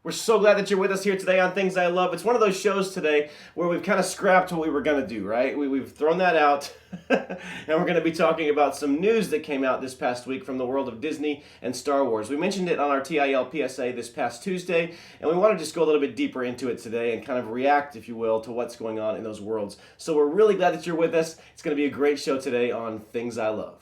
We're so glad that you're with us here today on Things I Love. It's one of those shows today where we've kind of scrapped what we were going to do, right? We've thrown that out, and we're going to be talking about some news that came out this past week from the world of Disney and Star Wars. We mentioned it on our TIL PSA this past Tuesday, and we want to just go a little bit deeper into it today and kind of react, if you will, to what's going on in those worlds. So we're really glad that you're with us. It's going to be a great show today on Things I Love.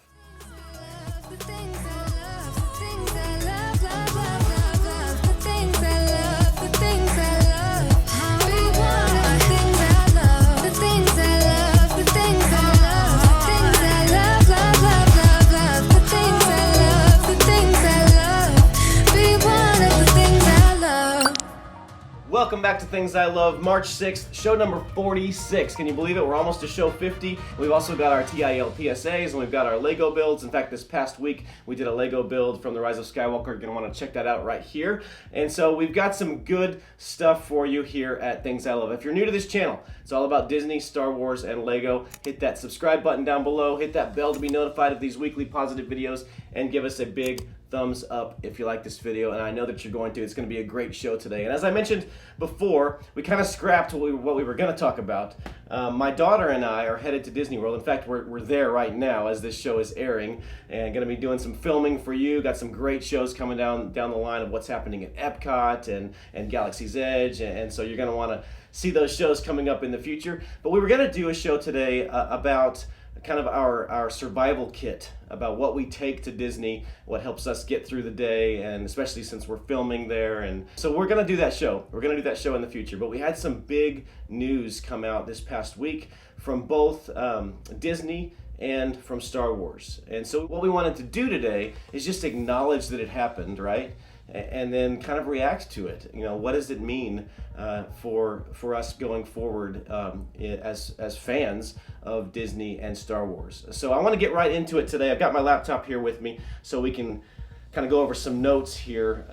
Welcome back to Things I Love, March 6th, show number 46. Can you believe it? We're almost to show 50. We've also got our TIL PSAs, and we've got our Lego builds. In fact, this past week, we did a Lego build from The Rise of Skywalker. You're going to want to check that out right here. And so we've got some good stuff for you here at Things I Love. If you're new to this channel, it's all about Disney, Star Wars, and Lego. Hit that subscribe button down below. Hit that bell to be notified of these weekly positive videos, and give us a big thumbs up if you like this video, and I know that you're going to. It's going to be a great show today. And as I mentioned before, we kind of scrapped what we were going to talk about. My daughter and I are headed to Disney World. In fact, we're there right now as this show is airing, and going to be doing some filming for you. Got some great shows coming down the line of what's happening at Epcot and Galaxy's Edge, and so you're going to want to see those shows coming up in the future. But we were going to do a show today about kind of our survival kit, about what we take to Disney, what helps us get through the day, and especially since we're filming there. And so we're going to do that show. We're going to do that show in the future. But we had some big news come out this past week from both Disney and from Star Wars. And so what we wanted to do today is just acknowledge that it happened, right? And then kind of react to it. You know, what does it mean for us going forward as fans of Disney and Star Wars? So I want to get right into it today. I've got my laptop here with me so we can kind of go over some notes here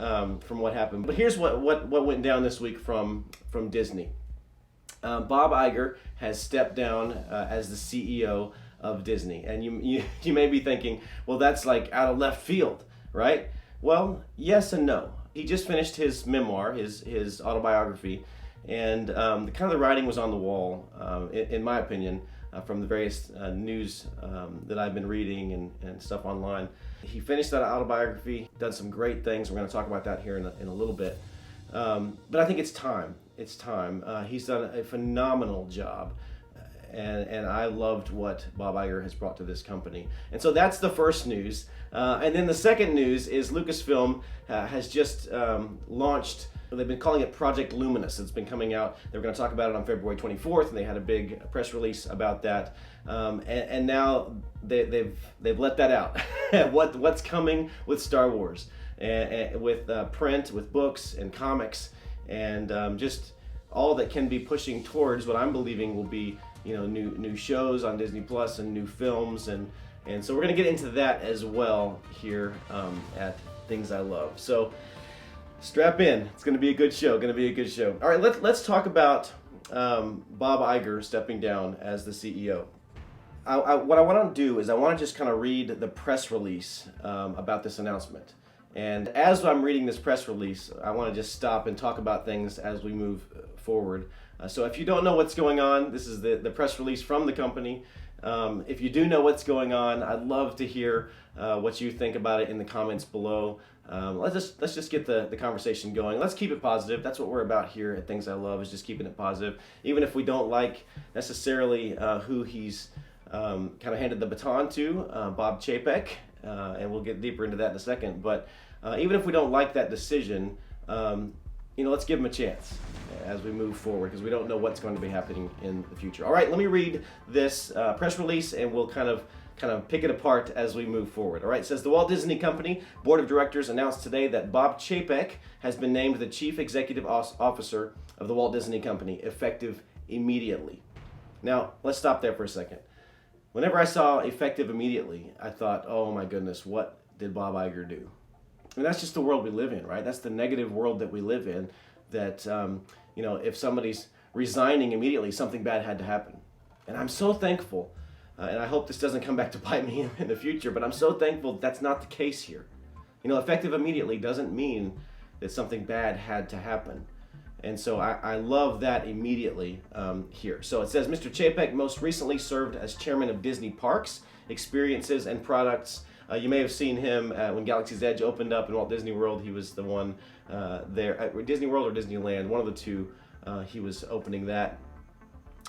from what happened. But here's what went down this week from Disney. Bob Iger has stepped down as the CEO of Disney. And you may be thinking, well, that's like out of left field, right? Well, yes and no. He just finished his memoir, his autobiography, and kind of the writing was on the wall, in my opinion, from the various news that I've been reading and stuff online. He finished that autobiography, done some great things. We're going to talk about that here in a little bit. But I think it's time. It's time. He's done a phenomenal job. And I loved what Bob Iger has brought to this company. And so that's the first news. And then the second news is Lucasfilm has just launched, they've been calling it Project Luminous. It's been coming out. They were going to talk about it on February 24th, and they had a big press release about that. And now they've let that out. What's coming with Star Wars, and with print, with books and comics, and just all that can be pushing towards what I'm believing will be, you know, new shows on Disney Plus and new films, and so we're going to get into that as well here at Things I Love. So strap in. It's going to be a good show. All right, let's talk about Bob Iger stepping down as the CEO. What I want to do is I want to just kind of read the press release about this announcement. And as I'm reading this press release, I want to just stop and talk about things as we move forward. So if you don't know what's going on, this is the press release from the company. If you do know what's going on, I'd love to hear what you think about it in the comments below. Let's just get the conversation going. Let's keep it positive. That's what we're about here at Things I Love, is just keeping it positive. Even if we don't like necessarily who he's kind of handed the baton to, Bob Chapek, and we'll get deeper into that in a second. But even if we don't like that decision, let's give him a chance as we move forward, because we don't know what's going to be happening in the future. All right, let me read this press release, and we'll kind of pick it apart as we move forward. All right, it says, the Walt Disney Company Board of Directors announced today that Bob Chapek has been named the Chief Executive Officer of the Walt Disney Company, effective immediately. Now, let's stop there for a second. Whenever I saw effective immediately, I thought, oh my goodness, what did Bob Iger do? I mean, that's just the world we live in, right? That's the negative world that we live in, that, if somebody's resigning immediately, something bad had to happen. And I'm so thankful, and I hope this doesn't come back to bite me in the future, but I'm so thankful that's not the case here. Effective immediately doesn't mean that something bad had to happen. And so I love that immediately here. So it says, Mr. Chapek most recently served as chairman of Disney Parks, Experiences, and Products. You may have seen him when Galaxy's Edge opened up in Walt Disney World. He was the one there at Disney World or Disneyland, one of the two. He was opening that.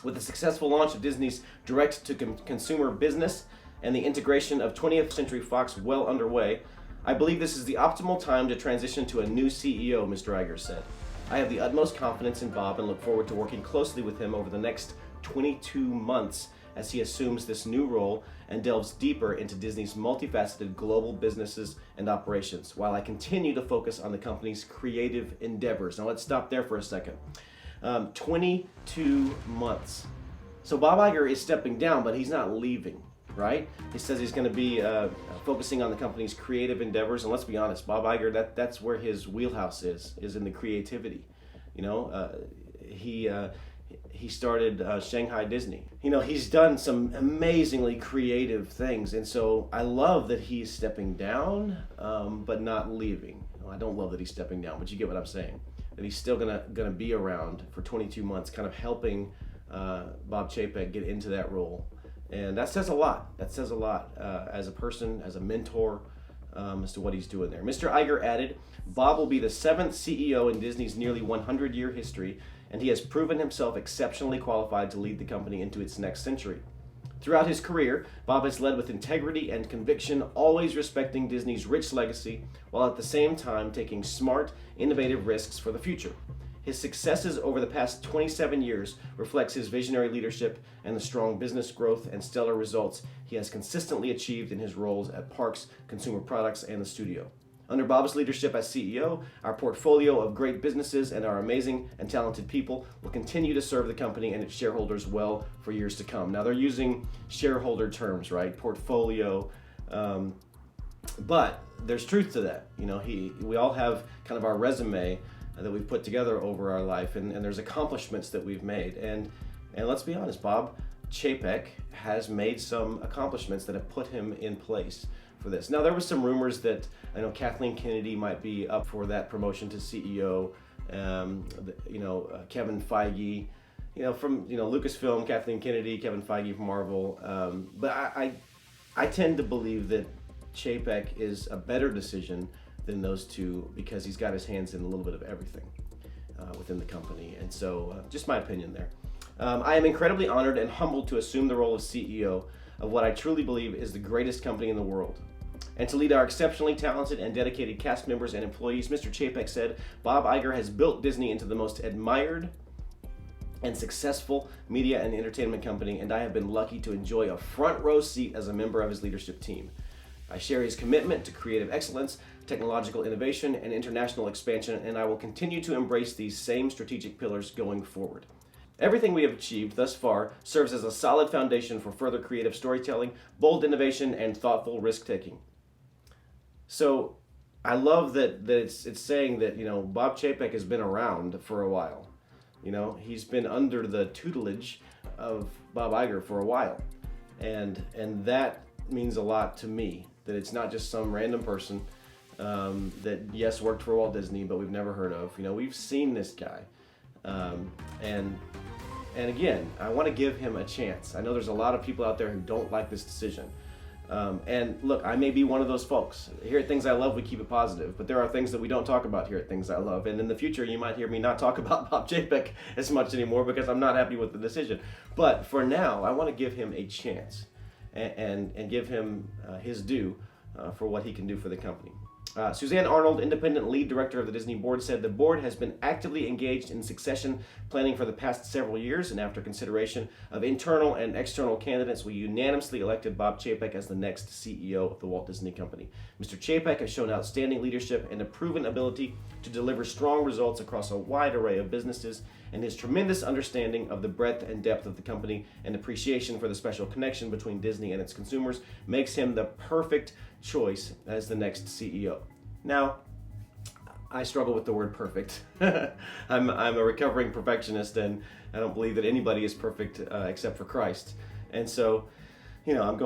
With the successful launch of Disney's direct-to-consumer business and the integration of 20th Century Fox well underway, I believe this is the optimal time to transition to a new CEO, Mr. Iger said. I have the utmost confidence in Bob and look forward to working closely with him over the next 22 months as he assumes this new role and delves deeper into Disney's multifaceted global businesses and operations, while I continue to focus on the company's creative endeavors. Now let's stop there for a second. 22 months. So Bob Iger is stepping down, but he's not leaving, right? He says he's going to be focusing on the company's creative endeavors, and let's be honest, Bob Iger, that's where his wheelhouse is in the creativity. You know, he started Shanghai Disney. You know, he's done some amazingly creative things, and so I love that he's stepping down, but not leaving. I don't love that he's stepping down, but you get what I'm saying. That he's still gonna be around for 22 months, kind of helping Bob Chapek get into that role. And that says a lot. That says a lot as a person, as a mentor, as to what he's doing there. Mr. Iger added, Bob will be the 7th CEO in Disney's nearly 100-year history, and he has proven himself exceptionally qualified to lead the company into its next century. Throughout his career, Bob has led with integrity and conviction, always respecting Disney's rich legacy, while at the same time taking smart, innovative risks for the future. His successes over the past 27 years reflects his visionary leadership and the strong business growth and stellar results he has consistently achieved in his roles at Parks, Consumer Products, and the studio. Under Bob's leadership as CEO, our portfolio of great businesses and our amazing and talented people will continue to serve the company and its shareholders well for years to come. Now, they're using shareholder terms, right? Portfolio, but there's truth to that. You know, we all have kind of our resume that we've put together over our life, and there's accomplishments that we've made. And let's be honest, Bob Chapek has made some accomplishments that have put him in place for this. Now, there was some rumors that I know Kathleen Kennedy might be up for that promotion to CEO. Kevin Feige, from Lucasfilm, Kathleen Kennedy, Kevin Feige from Marvel. But I tend to believe that Chapek is a better decision than those two because he's got his hands in a little bit of everything within the company. And so, just my opinion there. I am incredibly honored and humbled to assume the role of CEO of what I truly believe is the greatest company in the world. And to lead our exceptionally talented and dedicated cast members and employees, Mr. Chapek said, Bob Iger has built Disney into the most admired and successful media and entertainment company, and I have been lucky to enjoy a front row seat as a member of his leadership team. I share his commitment to creative excellence, technological innovation, and international expansion, and I will continue to embrace these same strategic pillars going forward. Everything we have achieved thus far serves as a solid foundation for further creative storytelling, bold innovation, and thoughtful risk-taking. So I love that it's saying that, Bob Chapek has been around for a while. He's been under the tutelage of Bob Iger for a while. And that means a lot to me, that it's not just some random person that, yes, worked for Walt Disney, but we've never heard of. We've seen this guy. And again, I want to give him a chance. I know there's a lot of people out there who don't like this decision. And look, I may be one of those folks. Here at Things I Love, we keep it positive, but there are things that we don't talk about here at Things I Love. And in the future, you might hear me not talk about Bob Chapek as much anymore because I'm not happy with the decision. But for now, I want to give him a chance and give him his due for what he can do for the company. Suzanne Arnold, independent lead director of the Disney board, said the board has been actively engaged in succession planning for the past several years, and after consideration of internal and external candidates, we unanimously elected Bob Chapek as the next CEO of the Walt Disney Company. Mr. Chapek has shown outstanding leadership and a proven ability to deliver strong results across a wide array of businesses, and his tremendous understanding of the breadth and depth of the company and appreciation for the special connection between Disney and its consumers makes him the perfect choice as the next CEO. Now, I struggle with the word perfect. I'm a recovering perfectionist, and I don't believe that anybody is perfect except for Christ. And so, I'm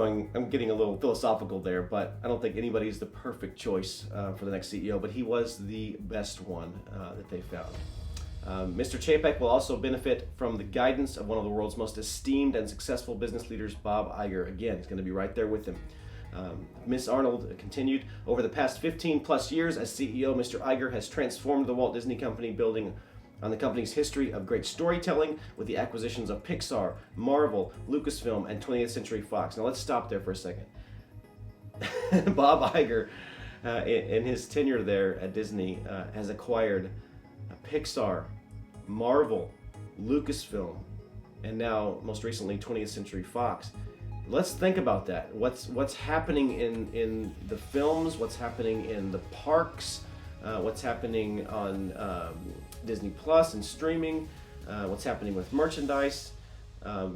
getting a little philosophical there, but I don't think anybody's the perfect choice for the next CEO, but he was the best one that they found. Mr. Chapek will also benefit from the guidance of one of the world's most esteemed and successful business leaders, Bob Iger. Again, he's going to be right there with him. Ms. Arnold continued, over the past 15 plus years as CEO, Mr. Iger has transformed the Walt Disney Company, building on the company's history of great storytelling with the acquisitions of Pixar, Marvel, Lucasfilm, and 20th Century Fox. Now let's stop there for a second. Bob Iger, in his tenure there at Disney, has acquired Pixar, Marvel, Lucasfilm, and now most recently 20th Century Fox. Let's think about that. What's happening in the films? What's happening in the parks? What's happening on Disney Plus and streaming? What's happening with merchandise?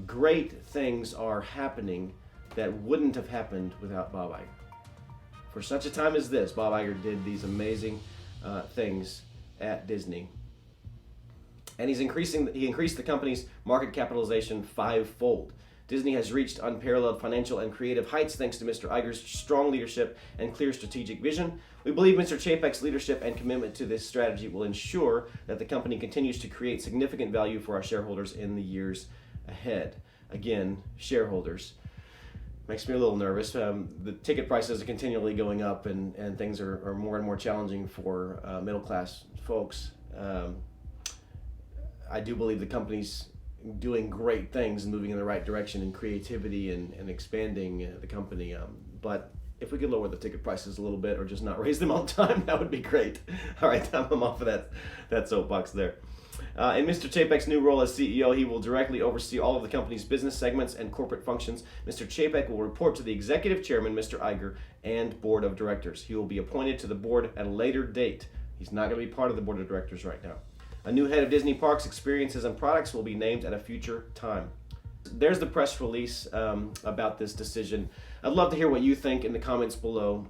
Great things are happening that wouldn't have happened without Bob Iger. For such a time as this, Bob Iger did these amazing things at Disney. And he increased the company's market capitalization 5-fold. Disney has reached unparalleled financial and creative heights thanks to Mr. Iger's strong leadership and clear strategic vision. We believe Mr. Chapek's leadership and commitment to this strategy will ensure that the company continues to create significant value for our shareholders in the years ahead. Again, shareholders. Makes me a little nervous. The ticket prices are continually going up, and things are more and more challenging for middle-class folks. I do believe the company's doing great things and moving in the right direction in creativity and expanding the company. But if we could lower the ticket prices a little bit or just not raise them all the time, that would be great. All right, I'm off of that soapbox there. In Mr. Chapek's new role as CEO, he will directly oversee all of the company's business segments and corporate functions. Mr. Chapek will report to the executive chairman, Mr. Iger, and board of directors. He will be appointed to the board at a later date. He's not going to be part of the board of directors right now. A new head of Disney Parks, Experiences, and Products will be named at a future time. There's the press release about this decision. I'd love to hear what you think in the comments below.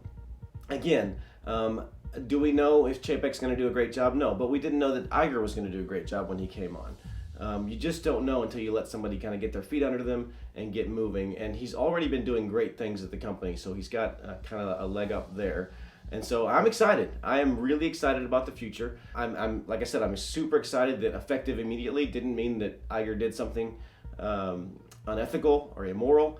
Again, do we know if Chapek's going to do a great job? No, but we didn't know that Iger was going to do a great job when he came on. You just don't know until you let somebody kind of get their feet under them and get moving. And he's already been doing great things at the company, so he's got kind of a leg up there. And so I'm excited. I am really excited about the future. I'm like I said, I'm super excited that effective immediately didn't mean that Iger did something unethical or immoral.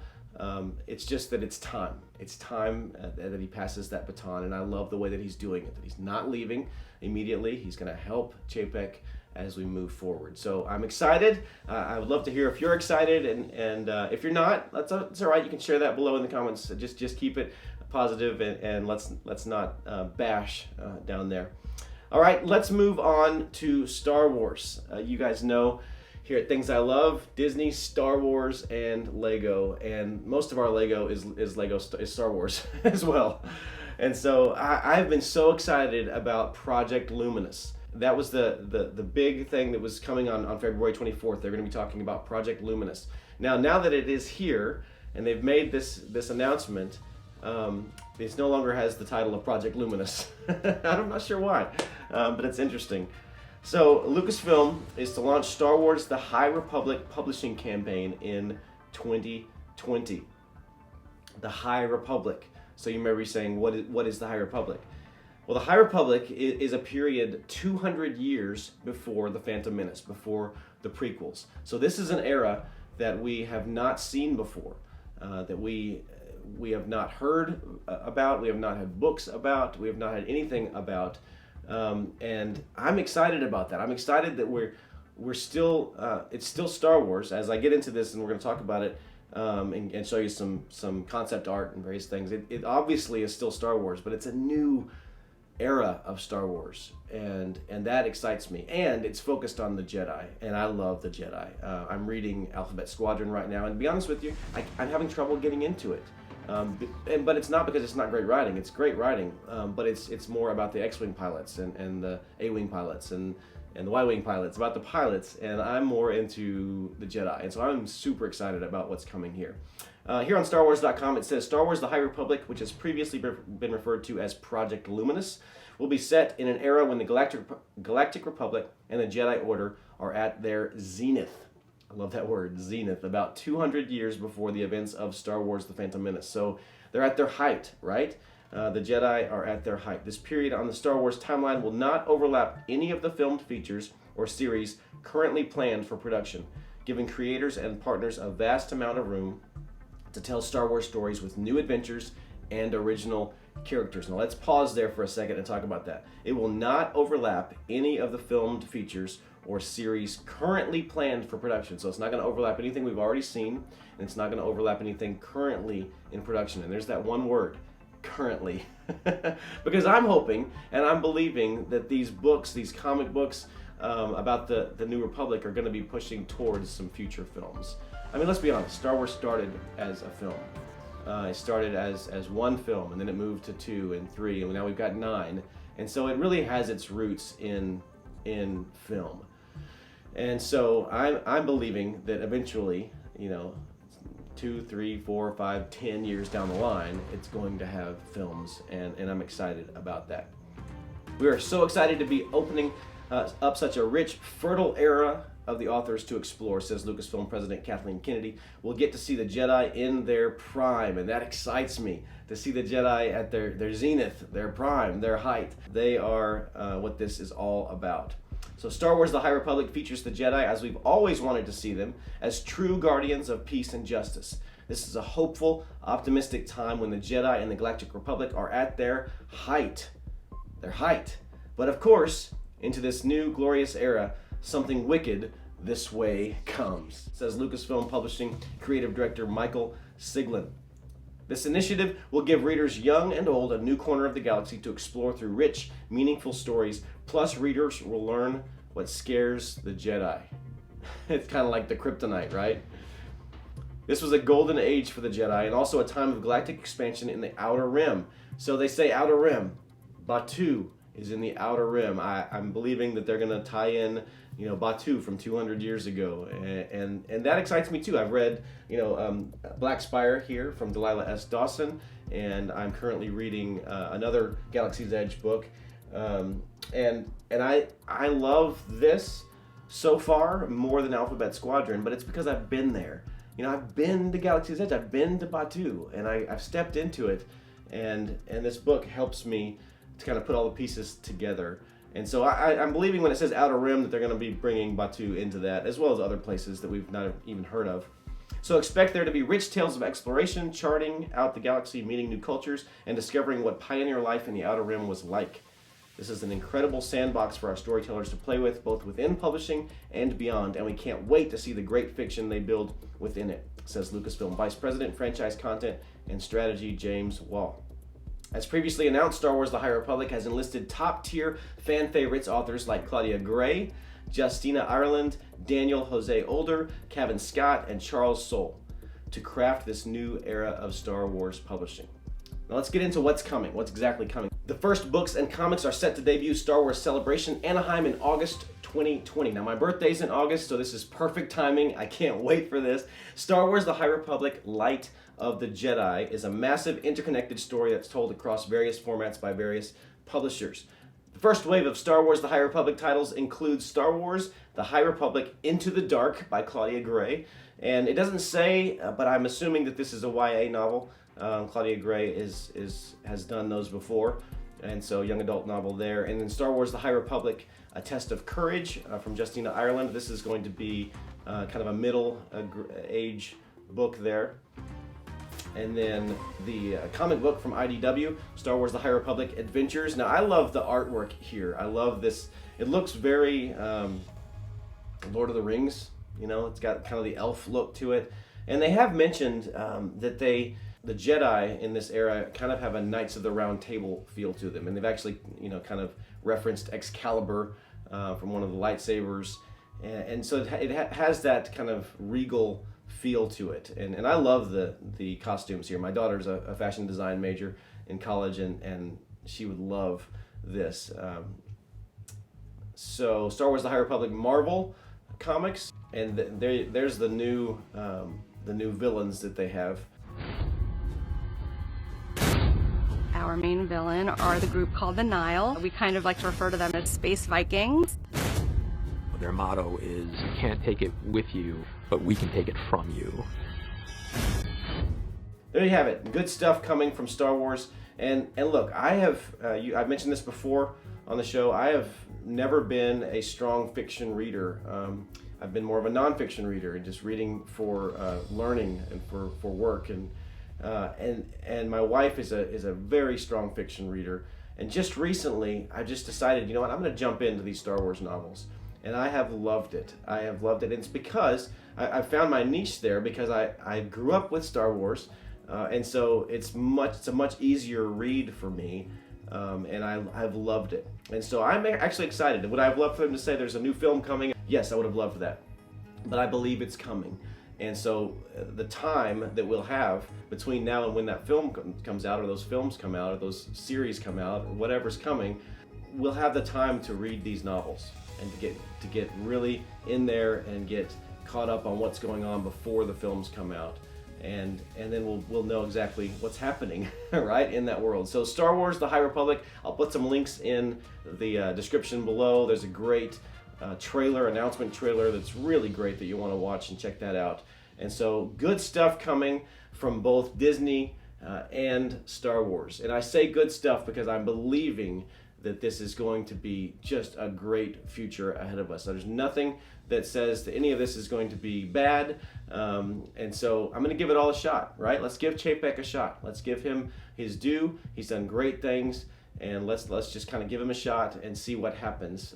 It's just that it's time. It's time that he passes that baton, and I love the way that he's doing it, that he's not leaving immediately. He's going to help Chapek as we move forward. So I'm excited. I would love to hear if you're excited, and if you're not, that's all right. You can share that below in the comments. Just keep it positive, and let's not bash down there. All right, let's move on to Star Wars. You guys know here at Things I Love, Disney, Star Wars, and Lego, and most of our Lego is Star Wars as well. And so I've been so excited about Project Luminous. That was the big thing that was coming on February 24th. They're going to be talking about Project Luminous. Now that it is here and they've made this announcement, it no longer has the title of Project Luminous. I'm not sure why, but it's interesting. So Lucasfilm is to launch Star Wars: The High Republic publishing campaign in 2020. The High Republic. So you may be saying, what is the High Republic? Well, the High Republic is a period 200 years before The Phantom Menace, before the prequels. So this is an era that we have not seen before, that we have not heard about, we have not had books about, we have not had anything about, and I'm excited about that. I'm excited that we're still, it's still Star Wars. As I get into this, and we're going to talk about it, and show you some concept art and various things. It obviously is still Star Wars, but it's a new era of Star Wars, and that excites me. And it's focused on the Jedi, and I love the Jedi. I'm reading Alphabet Squadron right now, and to be honest with you, I'm having trouble getting into it. But it's not because it's not great writing. It's great writing, but it's more about the X-Wing pilots and the A-Wing pilots and the Y-Wing pilots, about the pilots, and I'm more into the Jedi. And so I'm super excited about what's coming here. Here on StarWars.com, it says, Star Wars: The High Republic, which has previously been referred to as Project Luminous, will be set in an era when the Galactic Republic and the Jedi Order are at their zenith. I love that word, zenith, about 200 years before the events of Star Wars The Phantom Menace. So they're at their height, right? The Jedi are at their height. This period on the Star Wars timeline will not overlap any of the filmed features or series currently planned for production, giving creators and partners a vast amount of room to tell Star Wars stories with new adventures and original characters. Now let's pause there for a second and talk about that. It will not overlap any of the filmed features or series currently planned for production. So it's not going to overlap anything we've already seen, and it's not going to overlap anything currently in production. And there's that one word, currently. Because I'm hoping and I'm believing that these books, these comic books about the New Republic are going to be pushing towards some future films. I mean, let's be honest, Star Wars started as a film. It started as one film, and then it moved to 2 and 3, and now we've got 9. And so it really has its roots in film. And so I'm believing that eventually, 2, 3, 4, 5, 10 years down the line, it's going to have films, and I'm excited about that. We are so excited to be opening up such a rich, fertile era of the authors to explore, says Lucasfilm President Kathleen Kennedy. We'll get to see the Jedi in their prime, and that excites me, to see the Jedi at their zenith, their prime, their height. They are what this is all about. So Star Wars The High Republic features the Jedi as we've always wanted to see them, as true guardians of peace and justice. This is a hopeful, optimistic time when the Jedi and the Galactic Republic are at their height. Their height. But of course, into this new glorious era, something wicked this way comes, says Lucasfilm Publishing creative director Michael Siglin. This initiative will give readers young and old a new corner of the galaxy to explore through rich, meaningful stories, plus readers will learn what scares the Jedi. It's kind of like the kryptonite, right? This was a golden age for the Jedi and also a time of galactic expansion in the Outer Rim. So they say Outer Rim. Batuu is in the Outer Rim. I'm believing that they're going to tie in, Batuu from 200 years ago, and that excites me too. I've read, Black Spire here from Delilah S. Dawson, and I'm currently reading another Galaxy's Edge book, and I love this so far more than Alphabet Squadron, but it's because I've been there. I've been to Galaxy's Edge, I've been to Batuu, and I've stepped into it, and this book helps me to kind of put all the pieces together. And so I'm believing when it says Outer Rim that they're going to be bringing Batuu into that, as well as other places that we've not even heard of. So expect there to be rich tales of exploration, charting out the galaxy, meeting new cultures, and discovering what pioneer life in the Outer Rim was like. This is an incredible sandbox for our storytellers to play with, both within publishing and beyond, and we can't wait to see the great fiction they build within it, says Lucasfilm Vice President, Franchise Content and Strategy, James Wall. As previously announced, Star Wars The High Republic has enlisted top-tier fan favorites authors like Claudia Gray, Justina Ireland, Daniel Jose Older, Kevin Scott, and Charles Soule to craft this new era of Star Wars publishing. Now let's get into what's coming, what's exactly coming. The first books and comics are set to debut Star Wars Celebration Anaheim in August 2020. Now my birthday's in August, so this is perfect timing. I can't wait for this. Star Wars The High Republic Light of the Jedi is a massive interconnected story that's told across various formats by various publishers. The first wave of Star Wars The High Republic titles includes Star Wars The High Republic Into the Dark by Claudia Gray. And it doesn't say, but I'm assuming that this is a YA novel. Claudia Gray has done those before, and so young adult novel there. And then Star Wars The High Republic, A Test of Courage from Justina Ireland. This is going to be kind of a middle age book there. And then the comic book from IDW, Star Wars The High Republic Adventures. Now I love the artwork here. I love this. It looks very Lord of the Rings, it's got kind of the elf look to it. And they have mentioned that the Jedi in this era kind of have a Knights of the Round Table feel to them. And they've actually, kind of referenced Excalibur from one of the lightsabers. And so it has that kind of regal feel to it, and I love the costumes here. My daughter's a fashion design major in college, and she would love this. So Star Wars The High Republic Marvel comics, and there's the new villains that they have. Our main villain are the group called the Nile. We kind of like to refer to them as Space Vikings. Their motto is, you can't take it with you, but we can take it from you. There you have it. Good stuff coming from Star Wars. And look, I've mentioned this before on the show. I have never been a strong fiction reader. I've been more of a nonfiction reader and just reading for learning and for work. And my wife is a very strong fiction reader. And just recently, I just decided, you know what, I'm going to jump into these Star Wars novels. And I have loved it. I have loved it. And it's because I found my niche there, because I grew up with Star Wars. And so it's a much easier read for me, and I've loved it. And so I'm actually excited. Would I have loved for them to say there's a new film coming? Yes, I would have loved that. But I believe it's coming. And so the time that we'll have between now and when that film comes out, or those films come out, or those series come out, or whatever's coming, we'll have the time to read these novels and to get really in there and get caught up on what's going on before the films come out. And then we'll know exactly what's happening, right, in that world. So Star Wars, The High Republic, I'll put some links in the description below. There's a great announcement trailer that's really great that you want to watch and check that out. And so good stuff coming from both Disney and Star Wars. And I say good stuff because I'm believing that this is going to be just a great future ahead of us. There's nothing that says that any of this is going to be bad, and so I'm going to give it all a shot, right? Let's give Chapek a shot. Let's give him his due. He's done great things, and let's just kind of give him a shot and see what happens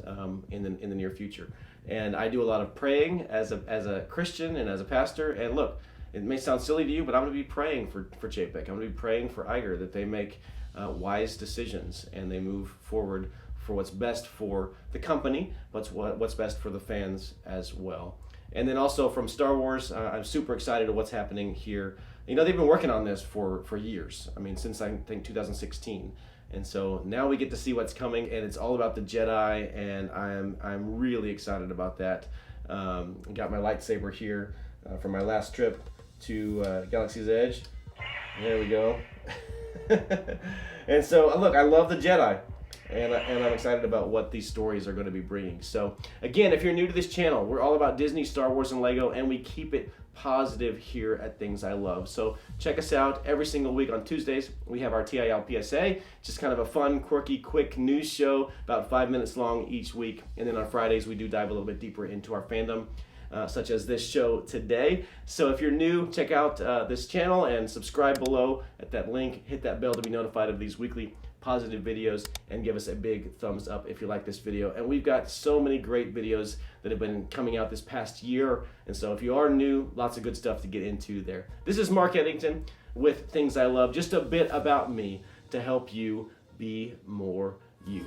in the near future. And I do a lot of praying as a Christian and as a pastor. And look, it may sound silly to you, but I'm going to be praying for Chapek. I'm going to be praying for IGER that they make wise decisions and they move forward for what's best for the company, but what's best for the fans as well. And then also from Star Wars, I'm super excited at what's happening here. You know, they've been working on this for years. I mean, since I think 2016. And so now we get to see what's coming, and it's all about the Jedi, and I'm really excited about that. I got my lightsaber here from my last trip to Galaxy's Edge. There we go. And so, look, I love the Jedi. And I'm excited about what these stories are going to be bringing. So, again, if you're new to this channel, we're all about Disney, Star Wars, and Lego, and we keep it positive here at Things I Love. So check us out every single week on Tuesdays. We have our TIL PSA, just kind of a fun, quirky, quick news show, about 5 minutes long each week. And then on Fridays, we do dive a little bit deeper into our fandom, such as this show today. So if you're new, check out this channel and subscribe below at that link. Hit that bell to be notified of these weekly positive videos, and give us a big thumbs up if you like this video. And we've got so many great videos that have been coming out this past year, and so if you are new, lots of good stuff to get into there. This is Mark Edington with Things I Love, just a bit about me to help you be more you.